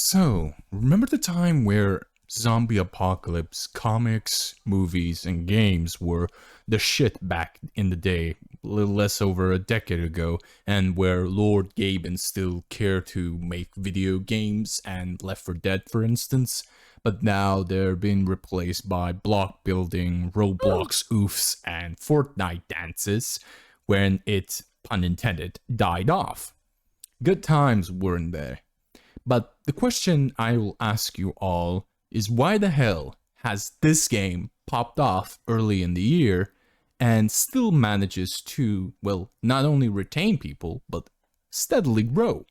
So, remember the time where zombie apocalypse comics, movies, and games were the shit back in the day, a little less over a decade ago, and where Lord Gaben still cared to make video games and Left 4 Dead, for instance, but now they're being replaced by block building, Roblox oofs, and Fortnite dances, when it, pun intended, died off. Good times weren't there. But the question I will ask you all is, why the hell has this game popped off early in the year and still manages to, well, not only retain people, but steadily grow?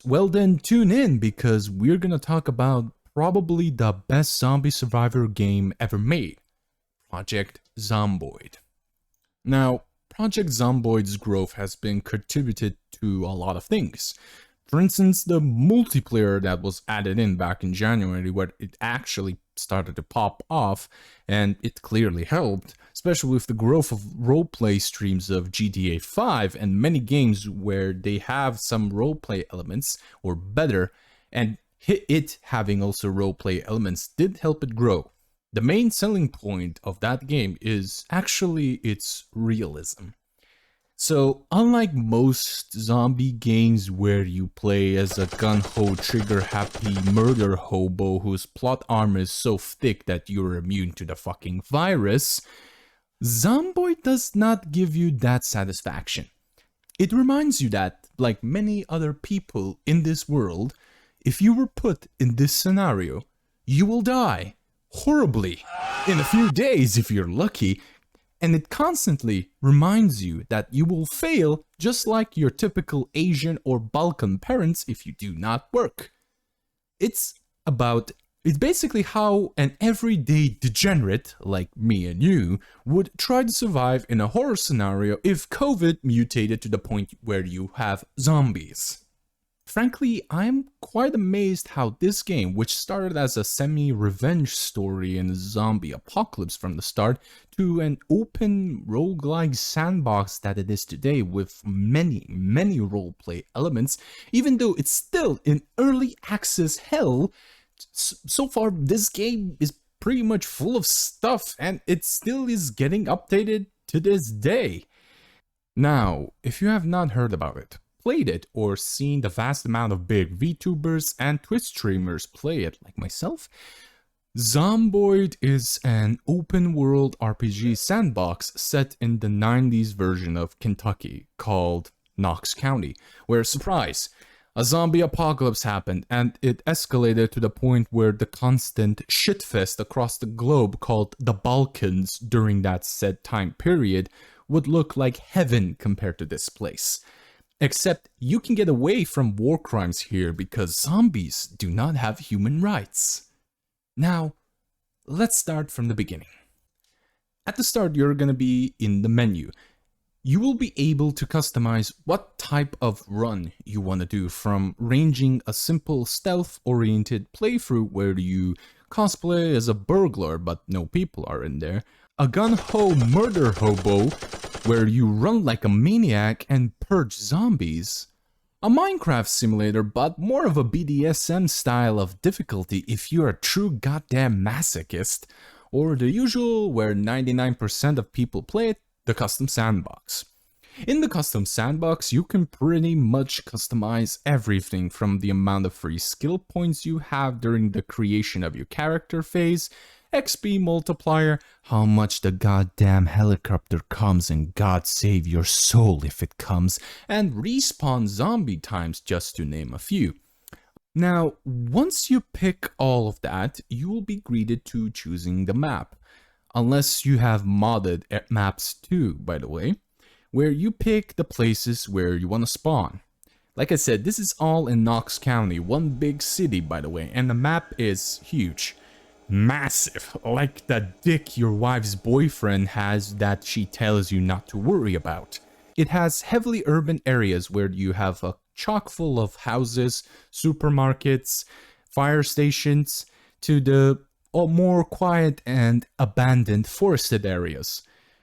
Well then, tune in, because we're gonna talk about probably the best zombie survivor game ever made, Project Zomboid. Now, Project Zomboid's growth has been contributed to a lot of things. For instance, the multiplayer that was added in back in January, where it actually started to pop off, and it clearly helped, especially with the growth of roleplay streams of GTA 5 and many games where they have some roleplay elements, or better, and it having also roleplay elements did help it grow. The main selling point of that game is actually its realism. So, unlike most zombie games where you play as a gun-ho, trigger-happy murder hobo whose plot armor is so thick that you're immune to the fucking virus, Zomboid does not give you that satisfaction. It reminds you that, like many other people in this world, if you were put in this scenario, you will die horribly in a few days if you're lucky. And it constantly reminds you that you will fail just like your typical Asian or Balkan parents if you do not work. It's basically how an everyday degenerate like me and you would try to survive in a horror scenario if COVID mutated to the point where you have zombies. Frankly, I'm quite amazed how this game, which started as a semi-revenge story in a zombie apocalypse from the start, to an open roguelike sandbox that it is today with many roleplay elements, even though it's still in early access hell, so far this game is pretty much full of stuff and it still is getting updated to this day. Now, if you have not heard about it, played it, or seen the vast amount of big VTubers and Twitch streamers play it like myself, Zomboid is an open world RPG sandbox set in the 90s version of Kentucky called Knox County, where, surprise, a zombie apocalypse happened and it escalated to the point where the constant shitfest across the globe called the Balkans during that said time period would look like heaven compared to this place. Except you can get away from war crimes here because zombies do not have human rights. Now, let's start from the beginning. At the start, you're gonna be in the menu. You will be able to customize what type of run you want to do, from ranging a simple stealth-oriented playthrough where you cosplay as a burglar but no people are in there, a gun-ho murder hobo where you run like a maniac and purge zombies, a Minecraft simulator but more of a BDSM style of difficulty if you're a true goddamn masochist, or the usual where 99% of people play it, the custom sandbox. In the custom sandbox, you can pretty much customize everything from the amount of free skill points you have during the creation of your character phase, XP multiplier, how much the goddamn helicopter comes and God save your soul if it comes, and respawn zombie times, just to name a few. Now, once you pick all of that, you will be greeted to choosing the map. Unless you have modded maps too, by the way, where you pick the places where you want to spawn. Like I said, this is all in Knox County, one big city by the way, and the map is huge. Massive, like the dick your wife's boyfriend has that she tells you not to worry about. It has heavily urban areas where you have a chock full of houses, supermarkets, fire stations, to the more quiet and abandoned forested areas,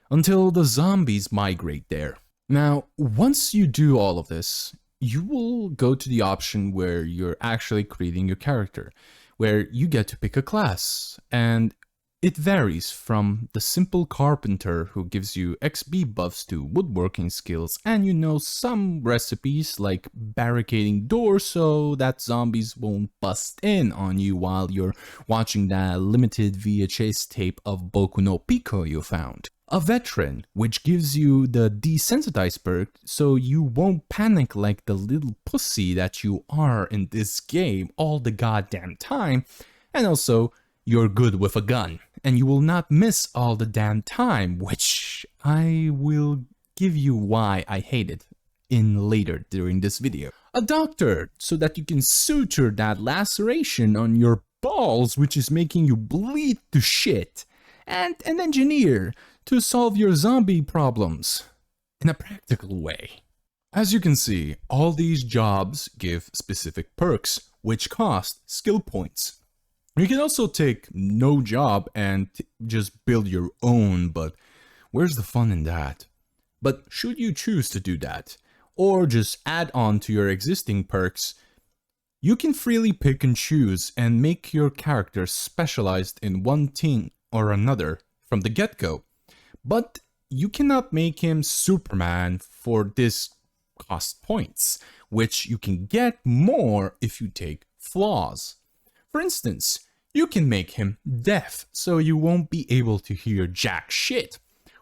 until the zombies migrate there. Now, once you do all of this, you will go to the option where you're actually creating your character, where you get to pick a class, and it varies from the simple carpenter who gives you XP buffs to woodworking skills, and some recipes like barricading doors so that zombies won't bust in on you while you're watching that limited VHS tape of Boku no Pico you found. A veteran, which gives you the desensitize perk so you won't panic like the little pussy that you are in this game all the goddamn time, and also you're good with a gun, and you will not miss all the damn time, which I will give you why I hate it in later during this video. A doctor, so that you can suture that laceration on your balls which is making you bleed to shit, and an engineer to solve your zombie problems in a practical way. As you can see, all these jobs give specific perks, which cost skill points. You can also take no job and just build your own, but where's the fun in that? But should you choose to do that, or just add on to your existing perks, you can freely pick and choose and make your character specialized in one thing or another from the get-go. But you cannot make him Superman for this cost points, which you can get more if you take flaws. For instance, you can make him deaf so you won't be able to hear jack shit.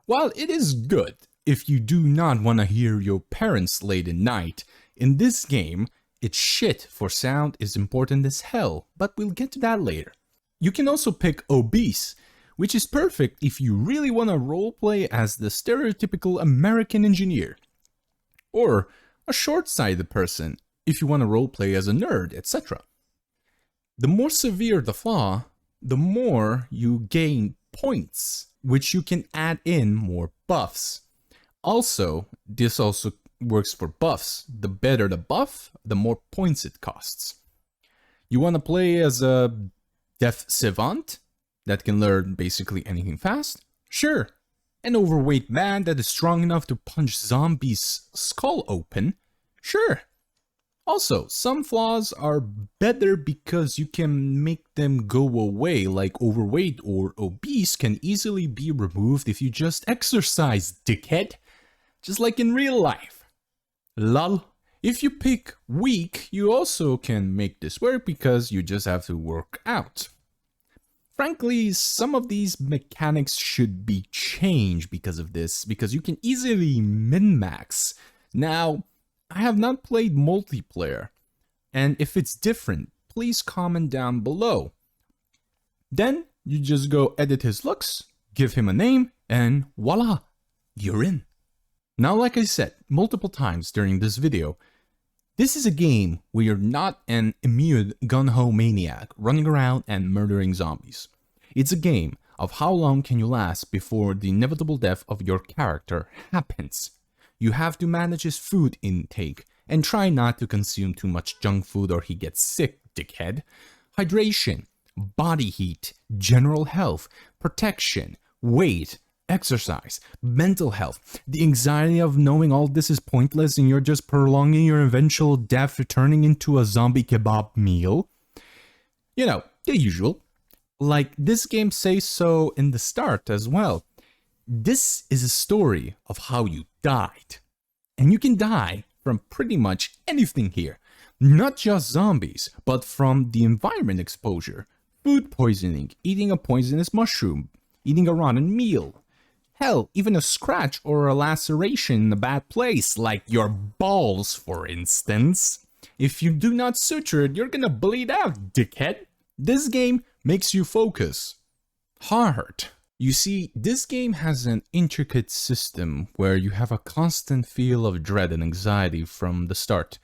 While it is good if you do not want to hear your parents late at night, in this game, its shit for sound is important as hell, but we'll get to that later. You can also pick obese, which is perfect if you really want to roleplay as the stereotypical American engineer. Or a short-sighted person if you want to roleplay as a nerd, etc. The more severe the flaw, the more you gain points, which you can add in more buffs. Also, this also works for buffs. The better the buff, the more points it costs. You want to play as a deaf savant that can learn basically anything fast? Sure. An overweight man that is strong enough to punch zombies' skull open? Sure. Also, some flaws are better because you can make them go away, like overweight or obese can easily be removed if you just exercise, dickhead. Just like in real life. Lol. If you pick weak, you also can make this work because you just have to work out. Frankly, some of these mechanics should be changed because of this, because you can easily min-max. Now, I have not played multiplayer, and if it's different, please comment down below. Then, you just go edit his looks, give him a name, and voila, you're in. Now, like I said multiple times during this video, this is a game where you're not an immune gun-ho maniac running around and murdering zombies. It's a game of how long can you last before the inevitable death of your character happens. You have to manage his food intake and try not to consume too much junk food or he gets sick, dickhead. Hydration, body heat, general health, protection, weight, exercise, mental health, the anxiety of knowing all this is pointless and you're just prolonging your eventual death turning into a zombie kebab meal. You know, the usual. Like this game says so in the start as well. This is a story of how you died. And you can die from pretty much anything here. Not just zombies, but from the environment exposure, food poisoning, eating a poisonous mushroom, eating a rotten meal. Hell, even a scratch or a laceration in a bad place, like your balls, for instance. If you do not suture it, you're gonna bleed out, dickhead. This game makes you focus hard. You see, this game has an intricate system where you have a constant feel of dread and anxiety from the start.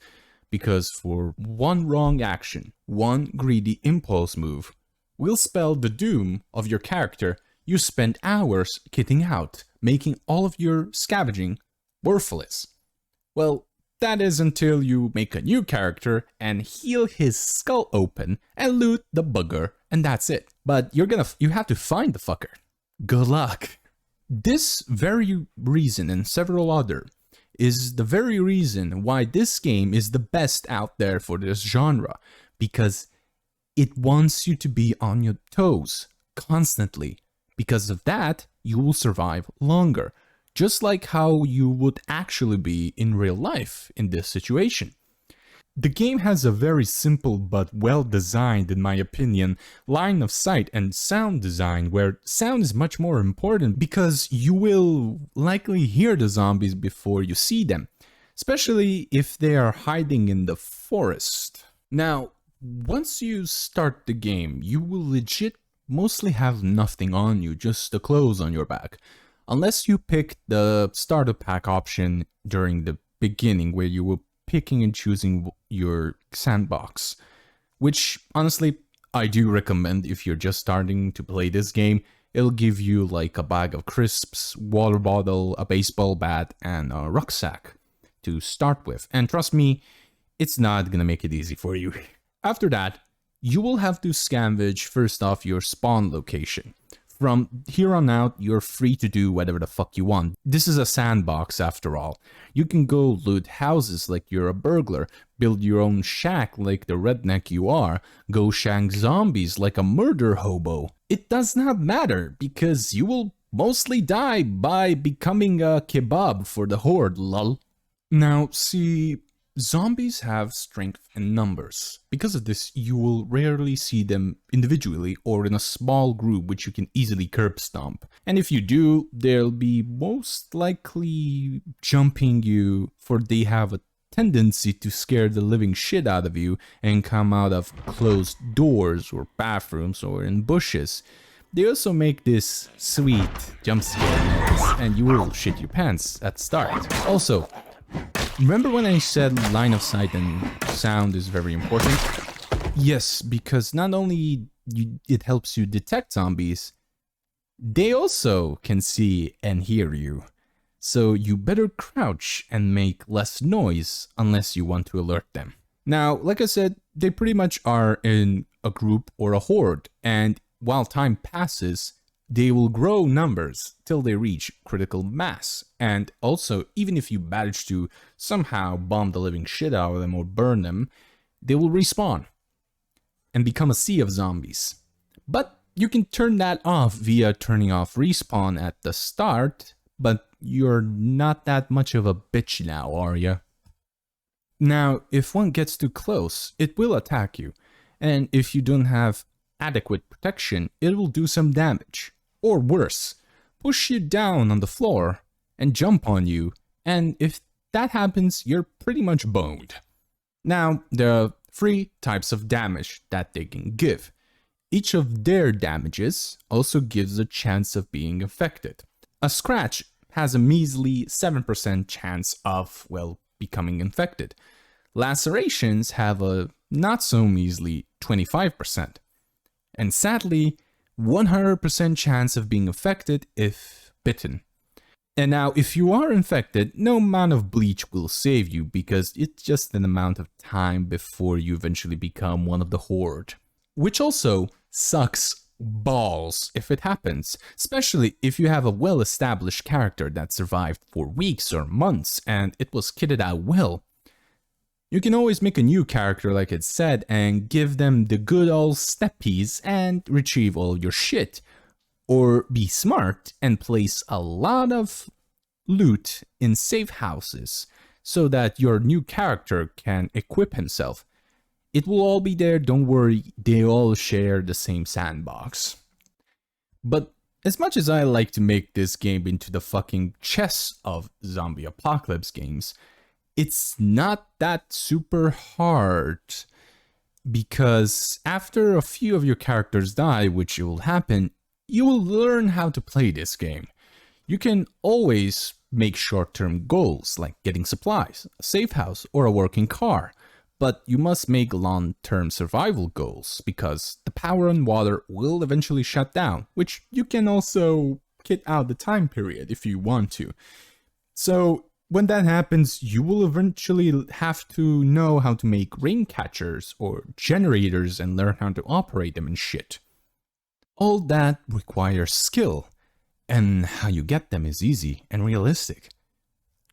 Because for one wrong action, one greedy impulse move, will spell the doom of your character. You spend hours kitting out, making all of your scavenging worthless. Well, that is until you make a new character and heal his skull open and loot the bugger, and that's it. But you have to find the fucker. Good luck. This very reason and several other is the very reason why this game is the best out there for this genre, because it wants you to be on your toes constantly. Because of that, you will survive longer, just like how you would actually be in real life in this situation. The game has a very simple but well designed, in my opinion, line of sight and sound design, where sound is much more important because you will likely hear the zombies before you see them, especially if they are hiding in the forest. Now, once you start the game, you will legit mostly have nothing on you, just the clothes on your back. Unless you pick the starter pack option during the beginning, where you will picking and choosing your sandbox, which honestly I do recommend if you're just starting to play this game. It'll give you like a bag of crisps, water bottle, a baseball bat, and a rucksack to start with, and trust me, it's not gonna make it easy for you. After that, you will have to scavenge first off your spawn location. From here on out, you're free to do whatever the fuck you want. This is a sandbox after all. You can go loot houses like you're a burglar, build your own shack like the redneck you are, go shank zombies like a murder hobo. It does not matter, because you will mostly die by becoming a kebab for the horde, lol. Now, see, zombies have strength in numbers. Because of this, you will rarely see them individually or in a small group which you can easily curb stomp. And if you do, they'll be most likely jumping you, for they have a tendency to scare the living shit out of you and come out of closed doors or bathrooms or in bushes. They also make this sweet jump scare noise, and you will shit your pants at the start. Also, remember when I said line of sight and sound is very important? Yes, because not only it helps you detect zombies, they also can see and hear you. So you better crouch and make less noise unless you want to alert them. Now, like I said, they pretty much are in a group or a horde, and while time passes, they will grow numbers till they reach critical mass. And also, even if you manage to somehow bomb the living shit out of them or burn them, they will respawn and become a sea of zombies. But you can turn that off via turning off respawn at the start, but you're not that much of a bitch now, are you? Now, if one gets too close, it will attack you, and if you don't have adequate protection, it will do some damage. Or worse, push you down on the floor and jump on you, and if that happens, you're pretty much boned. Now, there are 3 types of damage that they can give. Each of their damages also gives a chance of being infected. A scratch has a measly 7% chance of, well, becoming infected. Lacerations have a not so measly 25%. And sadly, 100% chance of being affected if bitten. And now, if you are infected, no amount of bleach will save you, because it's just an amount of time before you eventually become one of the horde. Which also sucks balls if it happens, especially if you have a well-established character that survived for weeks or months and it was kitted out well. You can always make a new character like it said and give them the good old steppies and retrieve all your shit. Or be smart and place a lot of loot in safe houses so that your new character can equip himself. It will all be there, don't worry, they all share the same sandbox. But as much as I like to make this game into the fucking chess of zombie apocalypse games, it's not that super hard, because after a few of your characters die, which will happen, you will learn how to play this game. You can always make short-term goals like getting supplies, a safe house, or a working car, but you must make long-term survival goals because the power and water will eventually shut down, which you can also kit out the time period if you want to. So when that happens, you will eventually have to know how to make rain catchers or generators and learn how to operate them and shit. All that requires skill, and how you get them is easy and realistic.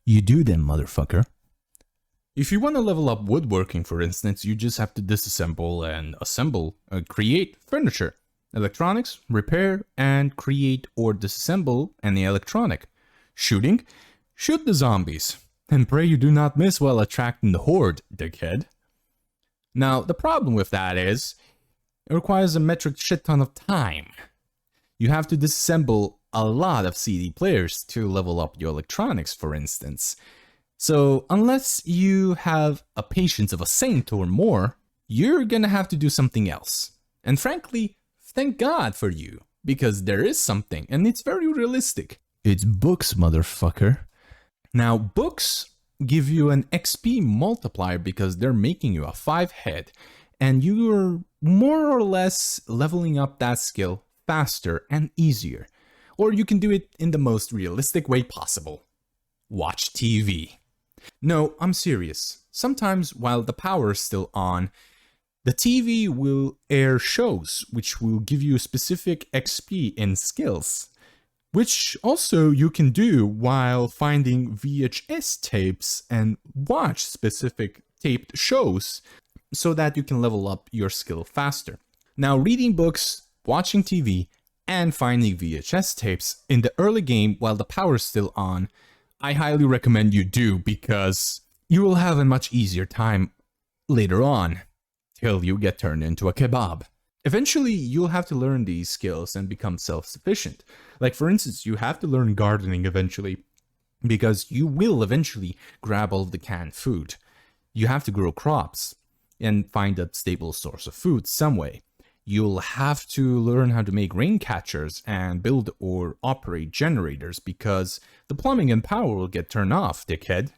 You do then, motherfucker. If you want to level up woodworking, for instance, you just have to disassemble and assemble, create furniture, electronics, repair, and create or disassemble any electronic. Shooting, shoot the zombies, and pray you do not miss while attracting the horde, dickhead. Now, the problem with that is, it requires a metric shit ton of time. You have to disassemble a lot of CD players to level up your electronics, for instance. So, unless you have a patience of a saint or more, you're gonna have to do something else. And frankly, thank God for you, because there is something, and it's very realistic. It's books, motherfucker. Now, books give you an XP multiplier because they're making you a 5 head, and you're more or less leveling up that skill faster and easier. Or you can do it in the most realistic way possible. Watch TV. No, I'm serious. Sometimes while the power is still on, the TV will air shows which will give you specific XP in skills, which also you can do while finding VHS tapes and watch specific taped shows so that you can level up your skill faster. Now, reading books, watching TV, and finding VHS tapes in the early game while the power is still on, I highly recommend you do, because you will have a much easier time later on, till you get turned into a kebab. Eventually, you'll have to learn these skills and become self-sufficient. Like, for instance, you have to learn gardening eventually, because you will eventually grab all the canned food. You have to grow crops and find a stable source of food some way. You'll have to learn how to make rain catchers and build or operate generators, because the plumbing and power will get turned off, dickhead.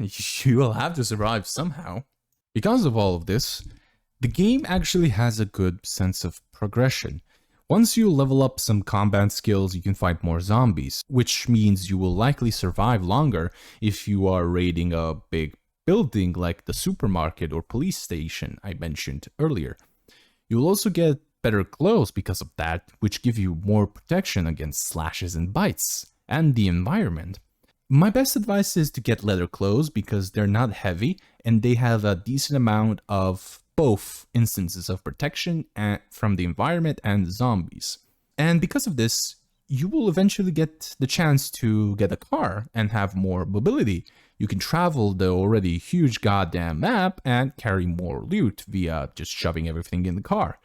You will have to survive somehow. Because of all of this, the game actually has a good sense of progression. Once you level up some combat skills, you can fight more zombies, which means you will likely survive longer if you are raiding a big building like the supermarket or police station I mentioned earlier. You'll also get better clothes because of that, which give you more protection against slashes and bites, and the environment. My best advice is to get leather clothes because they're not heavy and they have a decent amount of both instances of protection from the environment and zombies. And because of this, you will eventually get the chance to get a car and have more mobility. You can travel the already huge goddamn map and carry more loot via just shoving everything in the car.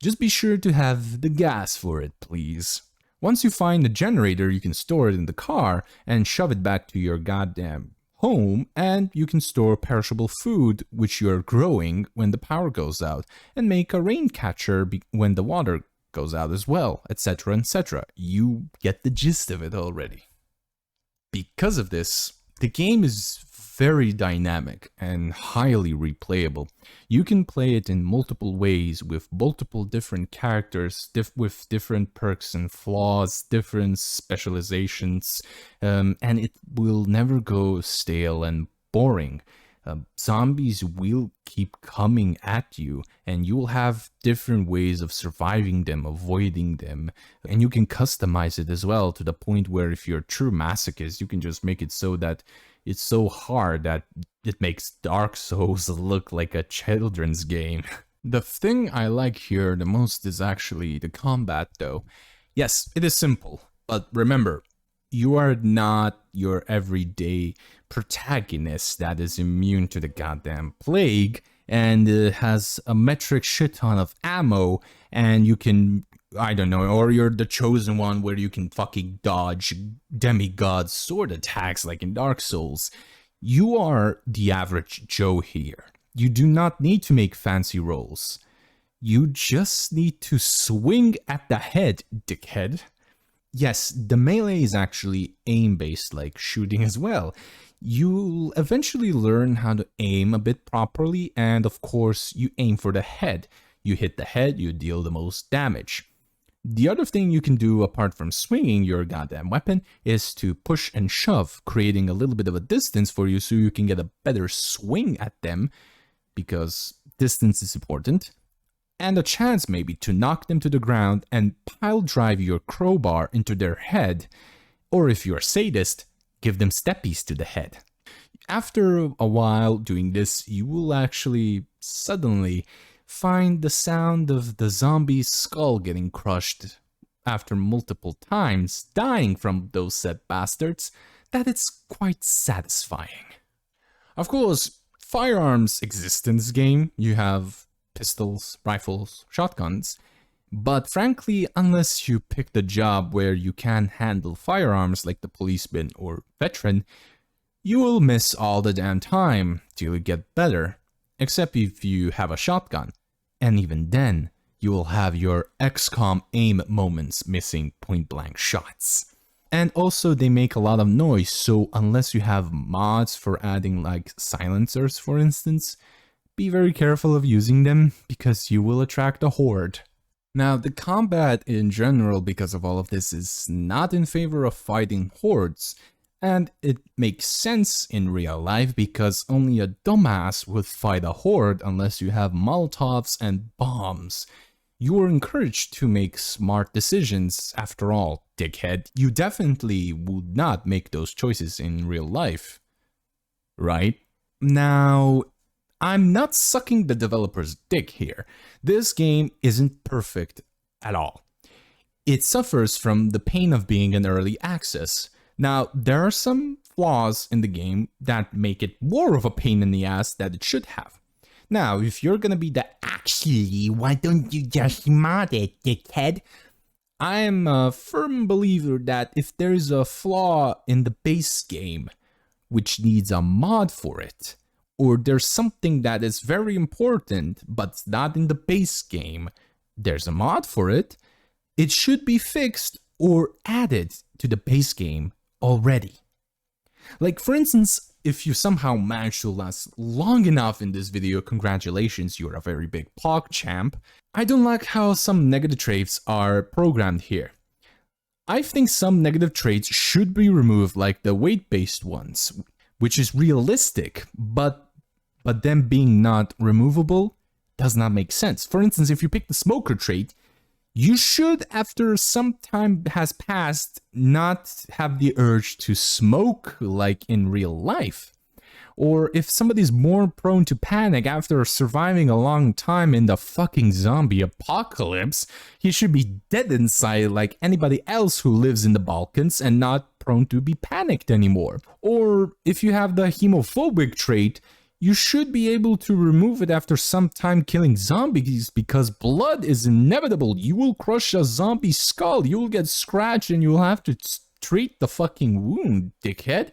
Just be sure to have the gas for it, please. Once you find a generator, you can store it in the car and shove it back to your goddamn home, and you can store perishable food which you're growing when the power goes out, and make a rain catcher when the water goes out as well, etc, etc. You get the gist of it already. Because of this, the game is very dynamic and highly replayable. You can play it in multiple ways with multiple different characters, with different perks and flaws, different specializations, and it will never go stale and boring. Zombies will keep coming at you, and you will have different ways of surviving them, avoiding them, and you can customize it as well, to the point where if you're a true masochist, you can just make it so that it's so hard that it makes Dark Souls look like a children's game. The thing I like here the most is actually the combat, though. Yes, it is simple, but remember, you are not your everyday protagonist that is immune to the goddamn plague and has a metric shit ton of ammo, and you can, I don't know, or you're the chosen one where you can fucking dodge demigod sword attacks like in Dark Souls. You are the average Joe here. You do not need to make fancy rolls. You just need to swing at the head, dickhead. Yes, the melee is actually aim-based like shooting as well. You'll eventually learn how to aim a bit properly, and of course you aim for the head. You hit the head, you deal the most damage. The other thing you can do apart from swinging your goddamn weapon is to push and shove, creating a little bit of a distance for you so you can get a better swing at them, because distance is important, and a chance maybe to knock them to the ground and pile drive your crowbar into their head, or if you're a sadist, give them steppies to the head. After a while doing this, you will actually suddenly find the sound of the zombie's skull getting crushed after multiple times dying from those said bastards, that it's quite satisfying. Of course, firearms exist in this game. You have pistols, rifles, shotguns, but frankly, unless you pick the job where you can handle firearms like the policeman or veteran, you will miss all the damn time till you get better, except if you have a shotgun. And even then, you will have your XCOM aim moments missing point-blank shots. And also they make a lot of noise, so unless you have mods for adding like silencers for instance, be very careful of using them because you will attract a horde. Now the combat in general because of all of this is not in favor of fighting hordes. And it makes sense in real life because only a dumbass would fight a horde unless you have Molotovs and bombs. You are encouraged to make smart decisions. After all, dickhead, you definitely would not make those choices in real life. Right? Now, I'm not sucking the developer's dick here. This game isn't perfect at all. It suffers from the pain of being an early access. Now, there are some flaws in the game that make it more of a pain in the ass than it should have. Now, if you're gonna be the actually, why don't you just mod it, dickhead? I'm a firm believer that if there's a flaw in the base game, which needs a mod for it, or there's something that is very important but not in the base game, there's a mod for it, it should be fixed or added to the base game already. Like for instance, if you somehow manage to last long enough in this video, congratulations, you're a very big pog champ. I don't like how some negative traits are programmed here. I think some negative traits should be removed like the weight-based ones, which is realistic, but them being not removable does not make sense. For instance, if you pick the smoker trait, you should, after some time has passed, not have the urge to smoke like in real life. Or if somebody's more prone to panic after surviving a long time in the fucking zombie apocalypse, he should be dead inside like anybody else who lives in the Balkans and not prone to be panicked anymore. Or if you have the hemophobic trait, you should be able to remove it after some time killing zombies because blood is inevitable. You will crush a zombie skull, you will get scratched and you will have to treat the fucking wound, dickhead.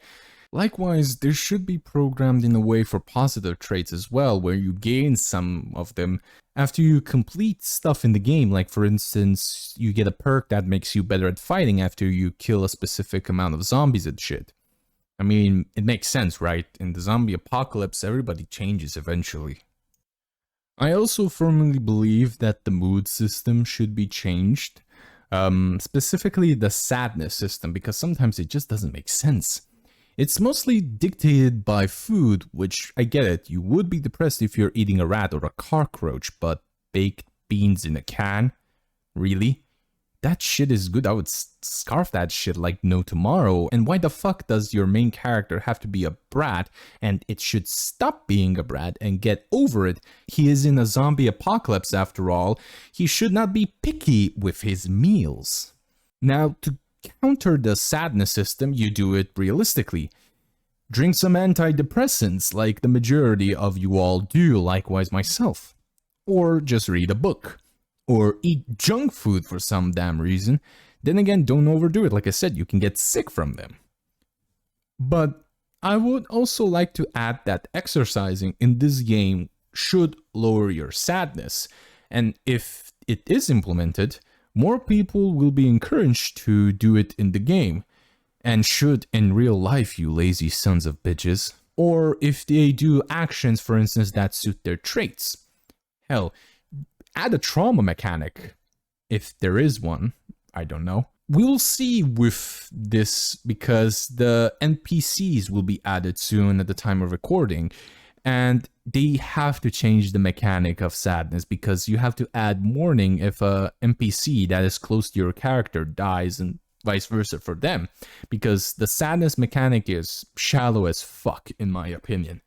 Likewise, this should be programmed in a way for positive traits as well, where you gain some of them after you complete stuff in the game. Like for instance, you get a perk that makes you better at fighting after you kill a specific amount of zombies and shit. I mean, it makes sense, right? In the zombie apocalypse, everybody changes eventually. I also firmly believe that the mood system should be changed. Specifically the sadness system, because sometimes it just doesn't make sense. It's mostly dictated by food, which I get it. You would be depressed if you're eating a rat or a cockroach, but baked beans in a can? Really? That shit is good. I would scarf that shit like no tomorrow. And why the fuck does your main character have to be a brat and it should stop being a brat and get over it? He is in a zombie apocalypse after all. He should not be picky with his meals. Now, to counter the sadness system, you do it realistically. Drink some antidepressants like the majority of you all do, likewise myself. Or just read a book. Or eat junk food for some damn reason. Then again, don't overdo it. Like I said, you can get sick from them. But I would also like to add that exercising in this game should lower your sadness. And if it is implemented, more people will be encouraged to do it in the game. And should in real life, you lazy sons of bitches. Or if they do actions, for instance, that suit their traits. Hell, add a trauma mechanic, if there is one, I don't know. We'll see with this because the NPCs will be added soon at the time of recording, and they have to change the mechanic of sadness because you have to add mourning if a NPC that is close to your character dies, and vice versa for them, because the sadness mechanic is shallow as fuck, in my opinion.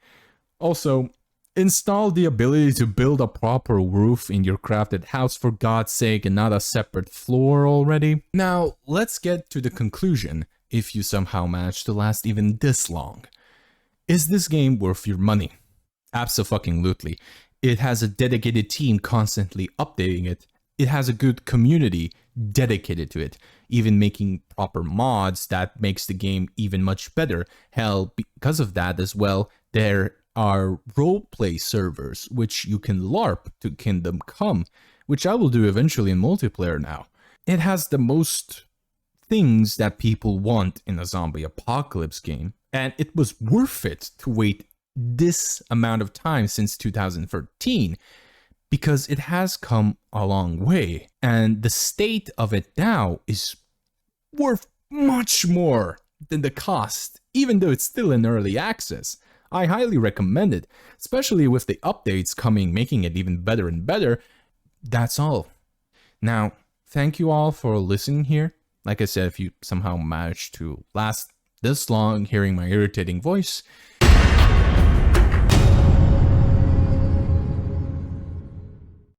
Also, install the ability to build a proper roof in your crafted house for God's sake and not a separate floor already. Now, let's get to the conclusion, if you somehow manage to last even this long. Is this game worth your money? Abso-fucking-lutely. It has a dedicated team constantly updating it. It has a good community dedicated to it, even making proper mods that makes the game even much better. Hell, because of that as well, there are roleplay servers which you can LARP to Kingdom Come, which I will do eventually in multiplayer now. It has the most things that people want in a zombie apocalypse game, and it was worth it to wait this amount of time since 2013, because it has come a long way, and the state of it now is worth much more than the cost, even though it's still in early access. I highly recommend it, especially with the updates coming, making it even better and better. That's all. Now, thank you all for listening here. Like I said, if you somehow managed to last this long hearing my irritating voice,